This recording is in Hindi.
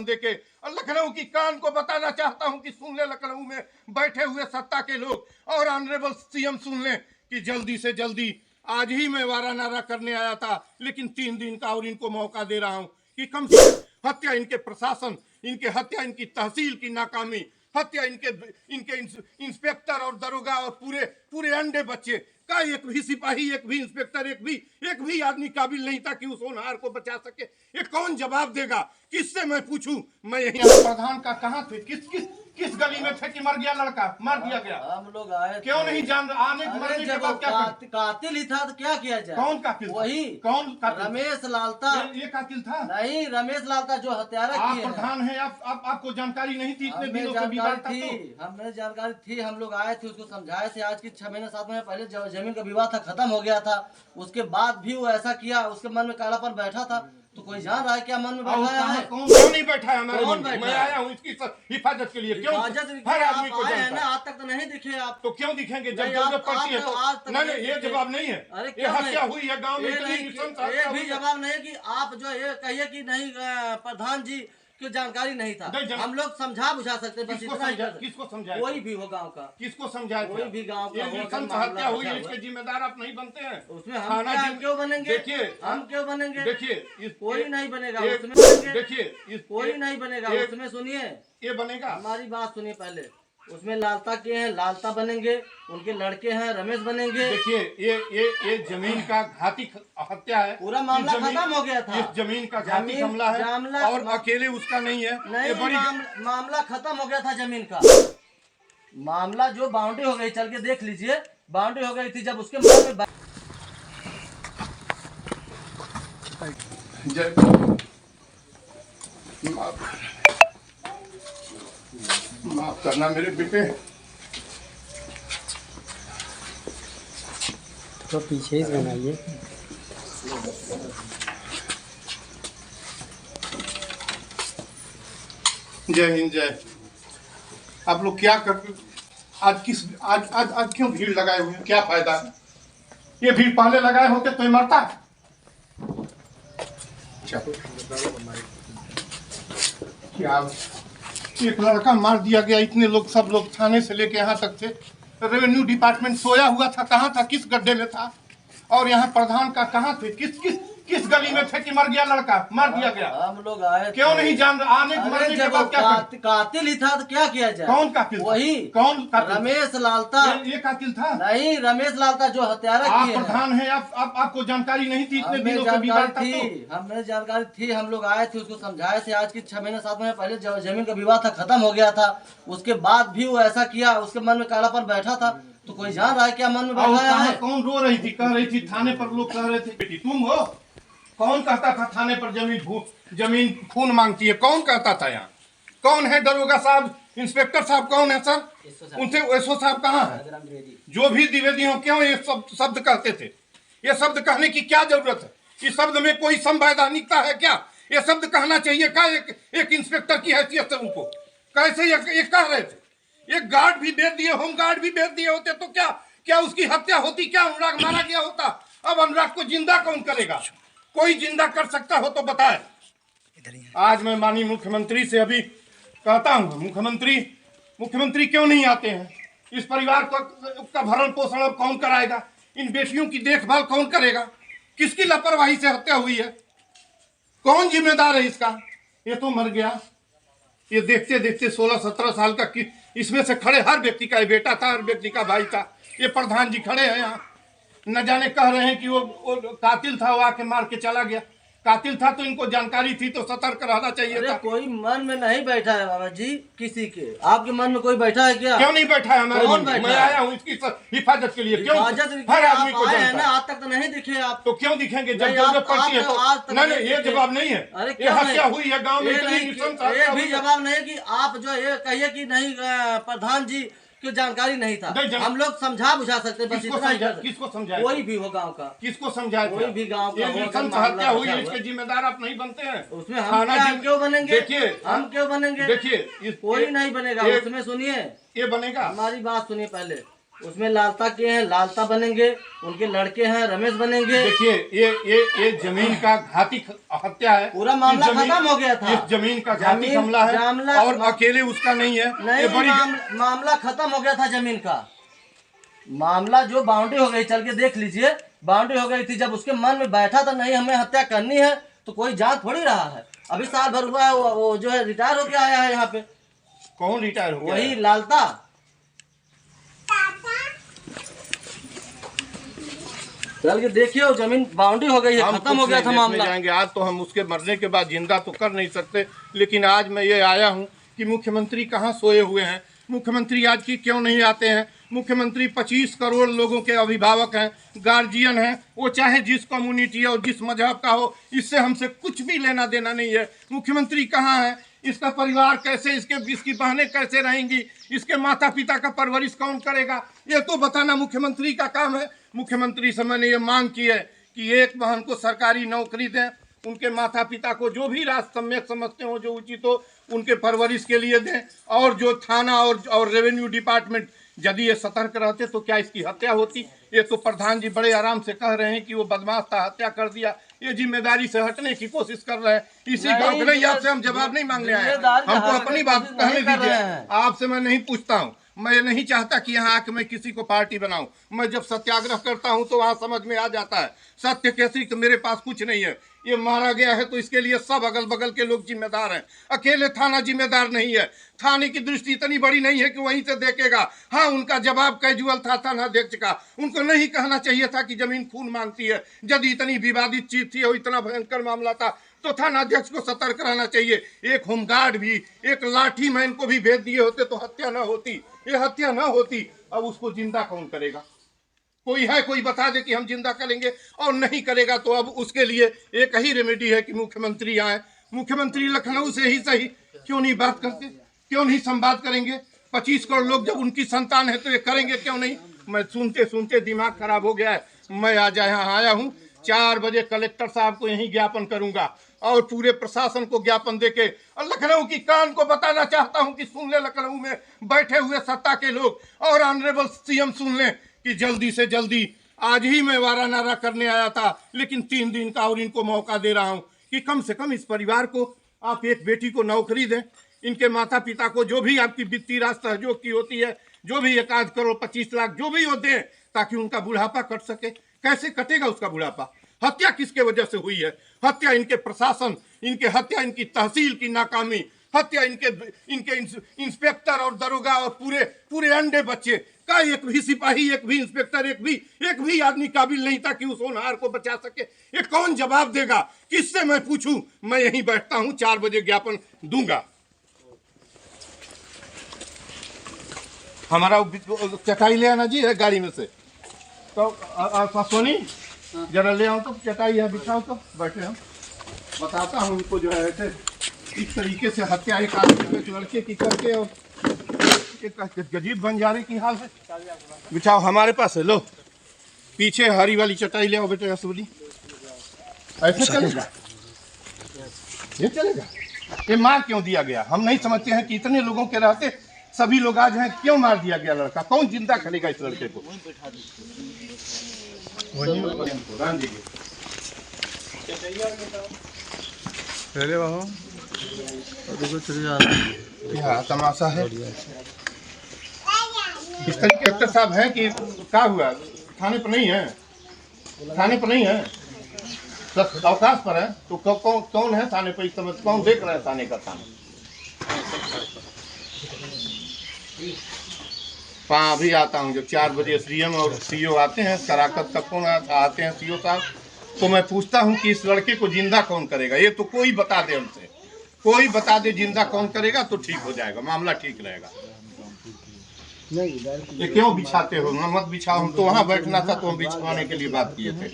देके, और लखनऊ की कान को बताना चाहता हूं कि सुन ले लखनऊ में बैठे हुए सत्ता के लोग, और ऑनरेबल सीएम सुन ले कि जल्दी से जल्दी, आज ही मैं वारा नारा करने आया था, लेकिन 3 दिन का और इनको मौका दे रहा हूं कि कम से कम हत्या इनके प्रशासन, इनके हत्या इनकी तहसील की नाकामी, हत्या इनके इंस्पेक्टर और दरोगा और पूरे अंडे बच्चे का, एक भी सिपाही, एक भी इंस्पेक्टर, एक भी आदमी काबिल नहीं था कि उस होनहार को बचा सके। ये कौन जवाब देगा? किससे मैं पूछूं? मैं यही प्रधान का कहां थे? किस गली में थे कि मर गया लड़का, मार दिया गया? हम लोग आए क्यों नहीं जान? आने मरने के बाद क्या कातिल ही था तो क्या किया जाए? कौन कातिल? वही कौन कातिल? रमेश लालता। ये कातिल था? नहीं, रमेश लालता जो हत्यारा आप किए प्रधान हैं, आपको जानकारी नहीं थी? इतने दिनों से विवाद था तो हमें जानकारी थी। हम लोग आए थे, उसको समझाए थे। आज की 6 महीने 7 महीने पहले जमीन का विवाद था, खत्म हो गया था। उसके बाद भी वो ऐसा किया, उसके मन में कालापन बैठा था। तो कोई जान रहा है क्या मन में बैठाया है? क्यों नहीं बैठा है? मैं आया हूँ इसकी हिफाजत के लिए। क्यों हर आदमी को जानता है? आज तक तो नहीं दिखे आप। तो क्यों दिखेंगे जब जरूरत पड़ती है तो? नहीं, ये जवाब नहीं है। ये हत्या हुई है गांव में, ये भी जवाब नहीं है कि आप जो ये कहिए कि नहीं प्रधान जी की जानकारी नहीं था। हम लोग समझा बुझा सकते हैं, बस इतना ही। किसको समझाए? कोई भी हो गांव का, किसको समझाए? कोई भी गांव का हत्या हुई है, इसके जिम्मेदार आप नहीं बनते हैं? उसमें हम क्यों बनेंगे? देखिए, हम क्यों बनेंगे? देखिए, कोई नहीं बनेगा उसमें। देखिए, कोई नहीं बनेगा उसमें। सुनिए, ये बनेगा। हमारी बात सुनिए पहले। उसमें लालता के हैं, लालता बनेंगे, उनके लड़के हैं, रमेश बनेंगे। देखिए, ये जमीन का घाती हत्या है। पूरा मामला खत्म हो गया था। इस जमीन का घाती हमला है, और अकेले उसका नहीं है। नहीं, बड़ी मामला खत्म हो गया था जमीन का। मामला जो बाउंड्री हो गई, चल के देख लीजिए, बाउंड्री हो गई थी जब उसके मन में माफ करना मेरे बेटे। तो पीछे ही बनाइए। जय हिंद, जय। आप लोग क्या कर आज क्यों भीड़ लगाए हुए? क्या फायदा? ये भीड़ पहले लगाए होते तो ये मरता। क्या एक लड़का मार दिया गया, इतने लोग, सब लोग थाने से लेके यहाँ तक थे। रेवेन्यू डिपार्टमेंट सोया हुआ था, कहाँ था? किस गड्ढे में था? और यहाँ प्रधान का कहाँ थे? किस गली में थे कि मर गया लड़का, मार दिया गया? हम लोग आए क्यों नहीं जान? आने मरने के बाद क्या कातिल ही था तो क्या किया जाए? कौन कातिल? वही कौन कातिल? रमेश लालता। ये कातिल था? नहीं, रमेश लालता जो हत्यारा आप किए हैं। प्रधान हैं, आपको जानकारी नहीं थी? इतने दिनों से विवाद था तो हमें जानकारी थी। हम लोग आए थे, उसको समझाए थे। आज की 6 महीने 7 महीने पहले जमीन का विवाद था, खत्म हो गया था। उसके बाद भी वो ऐसा किया, उसके मन में कालापन बैठा था। तो कोई जान रहा है क्या मन में बैठाया है? कौन रो रही थी? कह रही थी थाने पर लोग कह रहे थे। बेटी तुम हो? कौन कहता था थाने पर जमीन खून मांगती है? कौन कहता था? यहाँ कौन है? दरोगा साहब, इंस्पेक्टर साहब कौन है सर? उनसे एसओ साहब कहाँ है? जो भी द्विवेदी हो, क्यों ये शब्द कहते थे? ये शब्द कहने की क्या जरूरत है? इस शब्द में कोई संवैधानिकता है क्या? ये शब्द कहना चाहिए क्या एक इंस्पेक्टर की हैसियत से? उनको कैसे ये कह रहे थे? एक गार्ड भी भेज दिए, होम गार्ड भी भेज दिए होते तो क्या उसकी हत्या होती? क्या अनुराग मारा गया होता? अब अनुराग को जिंदा कौन करेगा? कोई जिंदा कर सकता हो तो बताए। आज मैं माननीय मुख्यमंत्री से अभी कहता हूँ, मुख्यमंत्री क्यों नहीं आते हैं? इस परिवार का भरण पोषण अब कौन कराएगा? इन बेटियों की देखभाल कौन करेगा? किसकी लापरवाही से हत्या हुई है? कौन जिम्मेदार है इसका? ये तो मर गया। ये देखते देखते 16-17 साल का, इसमें से खड़े हर व्यक्ति का बेटा था, हर व्यक्ति का भाई था। ये प्रधान जी खड़े हैं यहाँ, न जाने कह रहे हैं कि वो कातिल था, वो आके मार के चला गया। कातिल था तो इनको जानकारी थी तो सतर्क रहना चाहिए था। कोई मन में नहीं बैठा है बाबा जी किसी के। आपके मन में कोई बैठा है क्या? क्यों नहीं बैठा है हमारे मन में? मैं आया हूँ इसकी हिफाजत के लिए। क्यों हर आदमी को जानता है? आज तक तो नहीं दिखे आप। तो क्यों दिखेंगे जब जरूरत पड़ती है तो? नहीं, ये जवाब नहीं है। ये हत्या हुई है गाँव में। ये भी जवाब नहीं है कि आप जो ये कहिए कि नहीं प्रधान जी की जानकारी नहीं था। हम लोग समझा बुझा सकते हैं, बस इतना ही। किसको समझाए? कोई भी हो गांव का, किसको समझाए? कोई भी गांव का हत्या हुई है, इसके जिम्मेदार आप नहीं बनते हैं? उसमें हम क्यों बनेंगे? देखिए, हम क्यों बनेंगे? देखिए, कोई नहीं बनेगा उसमें। सुनिए, ये बनेगा। हमारी बात सुनिए पहले। उसमें लालता के हैं, लालता बनेंगे, उनके लड़के हैं रमेश बनेंगे। देखिए ये जमीन का घाती हत्या है। पूरा मामला खत्म हो गया था। इस जमीन का घाती हमला है और अकेले उसका नहीं है। नहीं, ये बड़ी मामला खत्म हो गया था जमीन का। मामला जो बाउंड्री हो गई, चल के देख लीजिए, बाउंड्री हो गई थी। जब उसके मन में बैठा था नहीं हमें हत्या करनी है, तो कोई जांच थोड़ी रहा है। अभी साल भर हुआ है, वो जो है रिटायर होके आया है यहाँ पे। कौन रिटायर हो गया? वही लालता। चल के देखिए, जमीन बाउंड्री हो गई है, खत्म हो गया था मामला। जाएंगे आज तो हम उसके मरने के बाद जिंदा तो कर नहीं सकते, लेकिन आज मैं ये आया हूँ कि मुख्यमंत्री कहाँ सोए हुए हैं। मुख्यमंत्री आज की क्यों नहीं आते हैं? मुख्यमंत्री 25 करोड़ लोगों के अभिभावक हैं, गार्जियन हैं। वो चाहे जिस कम्युनिटी और जिस मजहब का हो, इससे हमसे कुछ भी लेना देना नहीं है। मुख्यमंत्री कहाँ है? इसका परिवार कैसे, इसकी बहनें कैसे रहेंगी, इसके माता पिता का परवरिश कौन करेगा, ये तो बताना मुख्यमंत्री का काम है। मुख्यमंत्री से मैंने ये मांग की है कि एक बहन को सरकारी नौकरी दें, उनके माता पिता को जो भी राज सम्यक समझते हो, जो उचित हो, उनके परवरिश के लिए दें। और जो थाना और रेवेन्यू डिपार्टमेंट यदि ये सतर्क रहते तो क्या इसकी हत्या होती? ये तो प्रधान जी बड़े आराम से कह रहे हैं कि वो बदमाश था, हत्या कर दिया। ये जिम्मेदारी से हटने की कोशिश कर रहे हैं। इसी गाँव के नहीं, आपसे हम जवाब नहीं मांगने आए, हमको अपनी बात कहने दीजिए। आपसे मैं नहीं पूछता हूँ, मैं नहीं चाहता कि यहाँ आके मैं किसी को पार्टी बनाऊं। मैं जब सत्याग्रह करता हूं तो वहाँ समझ में आ जाता है सत्य कैसी, तो मेरे पास कुछ नहीं है। ये मारा गया है तो इसके लिए सब अगल बगल के लोग जिम्मेदार हैं, अकेले थाना जिम्मेदार नहीं है। थाने की दृष्टि इतनी बड़ी नहीं है कि वहीं से देखेगा। हाँ, उनका जवाब कैजुअल था थानाध्यक्ष का। उनको नहीं कहना चाहिए था कि जमीन खून मांगती है। यदि इतनी विवादित चीज थी और इतना भयंकर मामला था तो थानाध्यक्ष को सतर्क रहना चाहिए। एक होमगार्ड भी, एक लाठी मैन को भी भेज दिए होते तो हत्या न होती, ये हत्या न होती। अब उसको जिंदा कौन करेगा? कोई है, कोई बता दे कि हम जिंदा करेंगे, और नहीं करेगा तो अब उसके लिए एक ही रेमेडी है कि मुख्यमंत्री आए। मुख्यमंत्री लखनऊ से ही सही क्यों नहीं बात करते, क्यों नहीं संवाद करेंगे? 25 करोड़ लोग जब उनकी संतान है तो ये करेंगे क्यों नहीं? मैं सुनते सुनते दिमाग खराब हो गया है। मैं आज यहाँ आया हूँ, 4 बजे कलेक्टर साहब को यही ज्ञापन करूंगा और पूरे प्रशासन को ज्ञापन देके और लखनऊ की कान को बताना चाहता हूं कि सुन ले, लखनऊ में बैठे हुए सत्ता के लोग और ऑनरेबल सीएम सुन लें कि जल्दी से जल्दी, आज ही मैं वारा नारा करने आया था, लेकिन 3 दिन का और इनको मौका दे रहा हूं कि कम से कम इस परिवार को आप एक बेटी को नौकरी दें। इनके माता पिता को जो भी आपकी वित्तीय राशि सहयोग की होती है, जो भी 1 करोड़ 25 लाख जो भी हो दें, ताकि उनका बुढ़ापा कट सके। कैसे कटेगा उसका बुढ़ापा? हत्या किसके वजह से हुई है? हत्या इनके प्रशासन, इनके हत्या इनकी तहसील की नाकामी, हत्या इनके इंस्पेक्टर और दरोगा और पूरे अंडे बच्चे का। एक भी सिपाही, एक भी इंस्पेक्टर, एक भी आदमी काबिल नहीं था कि उस होनहार को बचा सके। ये कौन जवाब देगा? किससे मैं पूछूं? मैं यहीं बैठता हूं, 4 बजे ज्ञापन दूंगा। हमारा चटाई ले आना जी है गाड़ी में से, तो सोनी जरा ले आओ तो चटाई है, बिछाओ तो बैठे हम। बताता हूँ उनको जो है ऐसे इस तरीके से हत्या एक आदमी एक लड़के की करके और एक गजीब बंजारे की हाल है। बिछाओ, हमारे पास है, लो पीछे हरी वाली चटाई ले आओ बेटे। असुली ऐसे चलेगा? ये चलेगा? ये मार क्यों दिया गया? हम नहीं समझते हैं कि इतने लोगों के रहते सभी लोग आज हैं, क्यों मार दिया गया लड़का? कौन जिंदा करेगा इस लड़के को? क्या तमाशा है? इस तरीके डॉक्टर साहब है कि क्या हुआ? थाने पर नहीं है, थाने पर नहीं है, अवकाश पर है। तो कौन है थाने पर इस समय? कौन देख रहा है थाने का थाना? हाँ, अभी आता हूँ। जब 4 बजे सीएम और सीओ आते हैं, शराकत का कौन आते हैं सीओ साहब, तो मैं पूछता हूँ कि इस लड़के को जिंदा कौन करेगा? ये तो कोई बता दे हमसे, कोई बता दे जिंदा कौन करेगा तो ठीक हो जाएगा, मामला ठीक रहेगा। ये क्यों बिछाते हो? मत बिछाओ, हम तो वहाँ बैठना था तो हम बिछवाने के लिए बात किए थे।